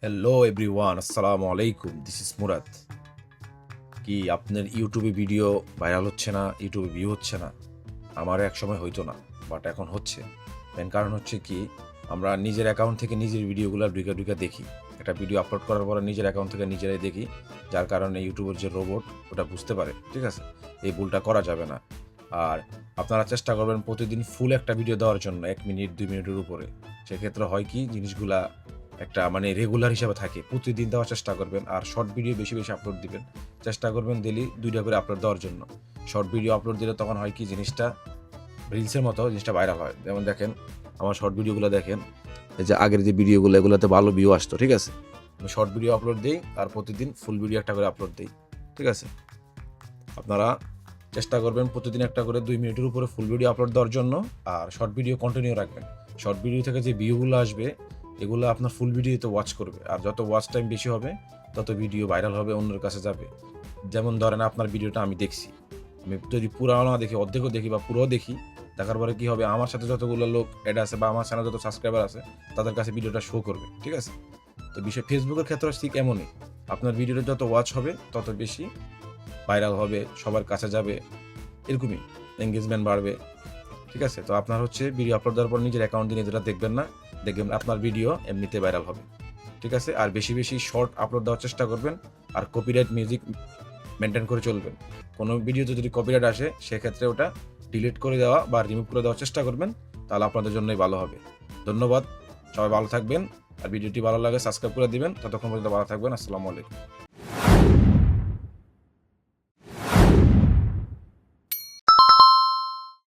Hello everyone, আসসালামু আলাইকুম। This is Murad. কি আপনার ইউটিউবে ভিডিও ভাইরাল হচ্ছে না, ইউটিউবে ভিউ হচ্ছে না? আমারও একসময় হইতো না, বাট এখন হচ্ছে। মেন কারণ হচ্ছে কি, আমরা নিজের অ্যাকাউন্ট থেকে নিজের ভিডিওগুলো ঢুকে ঢুকে দেখি। একটা ভিডিও আপলোড করার পরে নিজের অ্যাকাউন্ট থেকে নিজেরাই দেখি, যার কারণে ইউটিউবের যে রোবট ওটা বুঝতে পারে, ঠিক আছে? এই ভুলটা করা যাবে না। আর আপনারা চেষ্টা করবেন প্রতিদিন ফুল একটা ভিডিও দেওয়ার জন্য, ১ মিনিট ২ মিনিটের উপরে। সেক্ষেত্রে হয় কি, জিনিসগুলা একটা মানে রেগুলার হিসাবে থাকে। প্রতিদিন দেওয়ার চেষ্টা করবেন। আর শর্ট ভিডিও বেশি বেশি আপলোড দিবেন। চেষ্টা করবেন ডেইলি ২ টা করে আপলোড দেওয়ার জন্য। শর্ট ভিডিও আপলোড দিলে তখন হয় কি, জিনিসটা রিলসের মতো জিনিসটা ভাইরাল হয়। যেমন দেখেন, আমার শর্ট ভিডিওগুলো দেখেন। এই যে আগের যে ভিডিওগুলো, এগুলোতে ভালো ভিউ আসতো, ঠিক আছে? আমি শর্ট ভিডিও আপলোড দেই আর প্রতিদিন ফুল ভিডিও একটা করে আপলোড দেই, ঠিক আছে? আপনারা চেষ্টা করবেন প্রতিদিন একটা করে ২ মিনিটের উপরে ফুল ভিডিও আপলোড দেওয়ার জন্য। আর শর্ট ভিডিও কন্টিনিউ রাখবেন। শর্ট ভিডিও থেকে যে ভিউগুলো আসবে, এগুলো আপনার ফুল ভিডিওতে ওয়াচ করবে। আর যত ওয়াচ টাইম বেশি হবে, তত ভিডিও ভাইরাল হবে, অন্যের কাছে যাবে। যেমন ধরেন, আপনার ভিডিওটা আমি দেখছি। আমি যদি পুরাও না দেখি, অর্ধেকও দেখি বা পুরোও দেখি, দেখার পরে কি হবে, আমার সাথে যতগুলো লোক এড আছে বা আমার চ্যানেলে যত সাবস্ক্রাইবার আছে, তাদের কাছে ভিডিওটা শো করবে, ঠিক আছে? তো বিষয় ফেসবুকের ক্ষেত্রে ঠিক এমনই। আপনার ভিডিওটা যত ওয়াচ হবে, তত বেশি ভাইরাল হবে, সবার কাছে যাবে, এরকমই এনগেজমেন্ট বাড়বে, ঠিক আছে? তো আপনার হচ্ছে ভিডিও আপলোড দেওয়ার পর নিজের অ্যাকাউন্ট দিয়ে নিজেরা দেখবেন না, দেখবেন আপনার ভিডিও এমনিতে ভাইরাল হবে, ঠিক আছে? আর বেশি বেশি শর্ট আপলোড দেওয়ার চেষ্টা করবেন। আর কপিরাইট মিউজিক মেনটেন করে চলবেন। কোনো ভিডিওতে যদি কপিরাইট আসে, সেক্ষেত্রে ওটা ডিলিট করে দেওয়া বা রিমুভ করে দেওয়ার চেষ্টা করবেন। তাহলে আপনাদের জন্যই ভালো হবে। ধন্যবাদ। সবাই ভালো থাকবেন। আর ভিডিওটি ভালো লাগে সাবস্ক্রাইব করে দিবেন। ততক্ষণ পর্যন্ত ভালো থাকবেন। আসসালামু আলাইকুম।